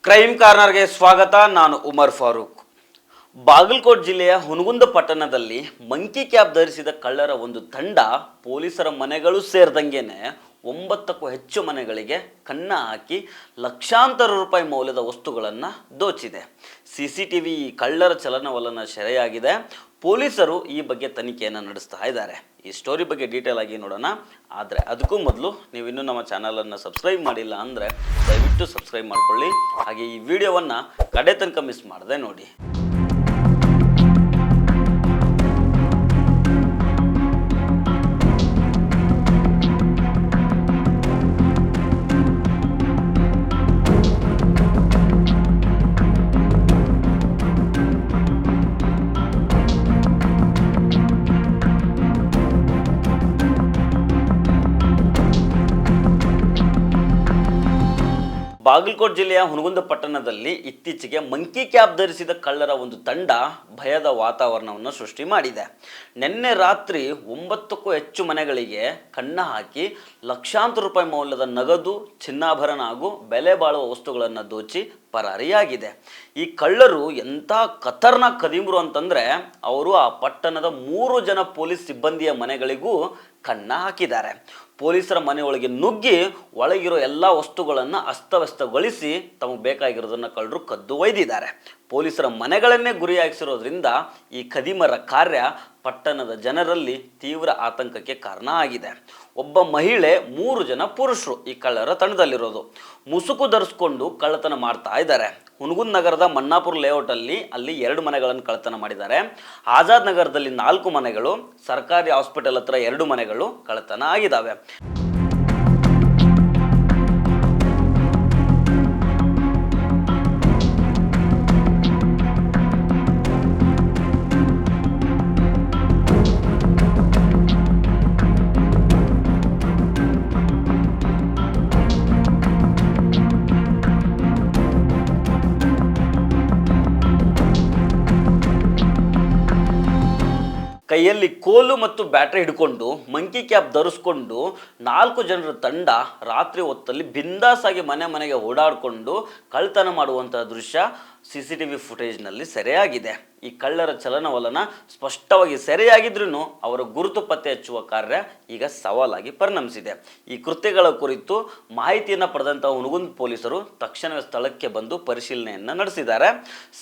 Crime ಕಾರ್ನರ್ಗೆ ಸ್ವಾಗತ. ನಾನು ಉಮರ್ ಫಾರೂಕ್. ಬಾಗಲಕೋಟೆ ಜಿಲ್ಲೆಯ ಹುನಗುಂದ ಪಟ್ಟಣದಲ್ಲಿ ಮಂಕಿ ಕ್ಯಾಪ್ ಧರಿಸಿದ ಕಳ್ಳರ ಒಂದು ತಂಡ ಪೊಲೀಸರ ಮನೆಗಳು ಸೇರಿದಂಗೆನೆ 9ಕ್ಕೂ ಹೆಚ್ಚು ಮನೆಗಳಿಗೆ ಕನ್ನ ಹಾಕಿ ಲಕ್ಷಾಂತರ ರೂಪಾಯಿ ಮೌಲ್ಯದ ವಸ್ತುಗಳನ್ನು ದೋಚಿದೆ. CCTV ಈ ಕಳ್ಳರ ಚಲನವಲನ ಸೆರೆಯಾಗಿದೆ. ಪೊಲೀಸರು ಈ ಬಗ್ಗೆ ತನಿಖೆಯನ್ನು ನಡೆಸ್ತಾ ಇದ್ದಾರೆ. ಈ ಸ್ಟೋರಿ ಬಗ್ಗೆ ಡೀಟೇಲ್ ಆಗಿ ನೋಡೋಣ. ಆದರೆ ಅದಕ್ಕೂ ಮೊದಲು ನೀವು ಇನ್ನೂ ನಮ್ಮ ಚಾನಲನ್ನು ಸಬ್ಸ್ಕ್ರೈಬ್ ಮಾಡಿಲ್ಲ ಅಂದರೆ ದಯವಿಟ್ಟು ಸಬ್ಸ್ಕ್ರೈಬ್ ಮಾಡ್ಕೊಳ್ಳಿ. ಹಾಗೆ ಈ ವಿಡಿಯೋವನ್ನು ಕಡೆ ತನಕ ಮಿಸ್ ಮಾಡದೆ ನೋಡಿ. ಬಾಗಲಕೋಟೆ ಜಿಲ್ಲೆಯ ಹುನಗುಂದ ಪಟ್ಟಣದಲ್ಲಿ ಇತ್ತೀಚೆಗೆ ಮಂಕಿ ಕ್ಯಾಪ್ ಧರಿಸಿದ ಕಳ್ಳರ ಒಂದು ತಂಡ ಭಯದ ವಾತಾವರಣವನ್ನು ಸೃಷ್ಟಿ ಮಾಡಿದೆ. ನಿನ್ನೆ ರಾತ್ರಿ 9ಕ್ಕೂ ಹೆಚ್ಚು ಮನೆಗಳಿಗೆ ಕನ್ನ ಹಾಕಿ ಲಕ್ಷಾಂತರ ರೂಪಾಯಿ ಮೌಲ್ಯದ ನಗದು, ಚಿನ್ನಾಭರಣ ಹಾಗೂ ಬೆಲೆ ಬಾಳುವ ವಸ್ತುಗಳನ್ನು ದೋಚಿ ಪರಾರಿಯಾಗಿದೆ. ಈ ಕಳ್ಳರು ಎಂಥ ಖತರ್ನಾಕ್ ಕದೀಮರು ಅಂತಂದರೆ ಅವರು ಆ ಪಟ್ಟಣದ 3 ಜನ ಪೊಲೀಸ್ ಸಿಬ್ಬಂದಿಯ ಮನೆಗಳಿಗೂ ಕನ್ನ ಹಾಕಿದ್ದಾರೆ. ಪೊಲೀಸರ ಮನೆಯೊಳಗೆ ನುಗ್ಗಿ ಒಳಗಿರೋ ಎಲ್ಲ ವಸ್ತುಗಳನ್ನು ಅಸ್ತವ್ಯಸ್ತಗೊಳಿಸಿ ತಮಗೆ ಬೇಕಾಗಿರೋದನ್ನು ಕಳ್ಳರು ಕದ್ದು ಒಯ್ದಿದ್ದಾರೆ. ಪೊಲೀಸರ ಮನೆಗಳನ್ನೇ ಗುರಿಯಾಗಿಸಿರೋದ್ರಿಂದ ಈ ಕದಿಮರ ಕಾರ್ಯ ಪಟ್ಟಣದ ಜನರಲ್ಲಿ ತೀವ್ರ ಆತಂಕಕ್ಕೆ ಕಾರಣ ಆಗಿದೆ. ಒಬ್ಬ ಮಹಿಳೆ, 3 ಜನ ಪುರುಷರು ಈ ಕಳ್ಳರ ತಂಡದಲ್ಲಿರೋದು. ಮುಸುಕು ಧರಿಸ್ಕೊಂಡು ಕಳ್ಳತನ ಮಾಡ್ತಾ ಇದ್ದಾರೆ. ಹುನಗುಂದ ನಗರದ ಮನ್ನಾಪುರ ಲೇಔಟಲ್ಲಿ 2 ಮನೆಗಳನ್ನು ಕಳ್ಳತನ ಮಾಡಿದ್ದಾರೆ. ಆಜಾದ್ ನಗರದಲ್ಲಿ 4 ಮನೆಗಳು, ಸರ್ಕಾರಿ ಹಾಸ್ಪಿಟಲ್ ಹತ್ರ 2 ಮನೆಗಳು ಕಳ್ಳತನ ಆಗಿದ್ದಾವೆ. ಕೈಯಲ್ಲಿ ಕೋಲು ಮತ್ತು ಬ್ಯಾಟ್ರಿ ಹಿಡ್ಕೊಂಡು ಮಂಕಿ ಕ್ಯಾಪ್ ಧರಿಸ್ಕೊಂಡು 4 ಜನರ ತಂಡ ರಾತ್ರಿ ಹೊತ್ತಲ್ಲಿ ಬಿಂದಾಸಾಗಿ ಮನೆಗೆ ಓಡಾಡಿಕೊಂಡು ಕಳ್ಳತನ ಮಾಡುವಂತಹ ದೃಶ್ಯ CCTV ಫುಟೇಜ್ನಲ್ಲಿ ಸೆರೆಯಾಗಿದೆ. ಈ ಕಳ್ಳರ ಚಲನವಲನ ಸ್ಪಷ್ಟವಾಗಿ ಸೆರೆಯಾಗಿದ್ರೂ ಅವರ ಗುರುತು ಪತ್ತೆ ಹಚ್ಚುವ ಕಾರ್ಯ ಈಗ ಸವಾಲಾಗಿ ಪರಿಣಮಿಸಿದೆ. ಈ ಕೃತ್ಯಗಳ ಕುರಿತು ಮಾಹಿತಿಯನ್ನು ಪಡೆದಂತಹ ಹುನಗುಂದ ಪೊಲೀಸರು ತಕ್ಷಣವೇ ಸ್ಥಳಕ್ಕೆ ಬಂದು ಪರಿಶೀಲನೆಯನ್ನು ನಡೆಸಿದ್ದಾರೆ.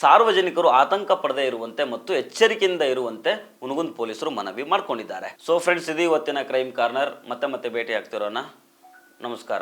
ಸಾರ್ವಜನಿಕರು ಆತಂಕ ಪಡದೇ ಇರುವಂತೆ ಮತ್ತು ಎಚ್ಚರಿಕೆಯಿಂದ ಇರುವಂತೆ ಹುನಗುಂದ ಪೊಲೀಸರು ಮನವಿ ಮಾಡಿಕೊಂಡಿದ್ದಾರೆ. ಸೊ ಫ್ರೆಂಡ್ಸ್, ಇದು ಇವತ್ತಿನ ಕ್ರೈಮ್ ಕಾರ್ನರ್. ಮತ್ತೆ ಭೇಟಿ ಆಗ್ತಿರೋಣ. ನಮಸ್ಕಾರ.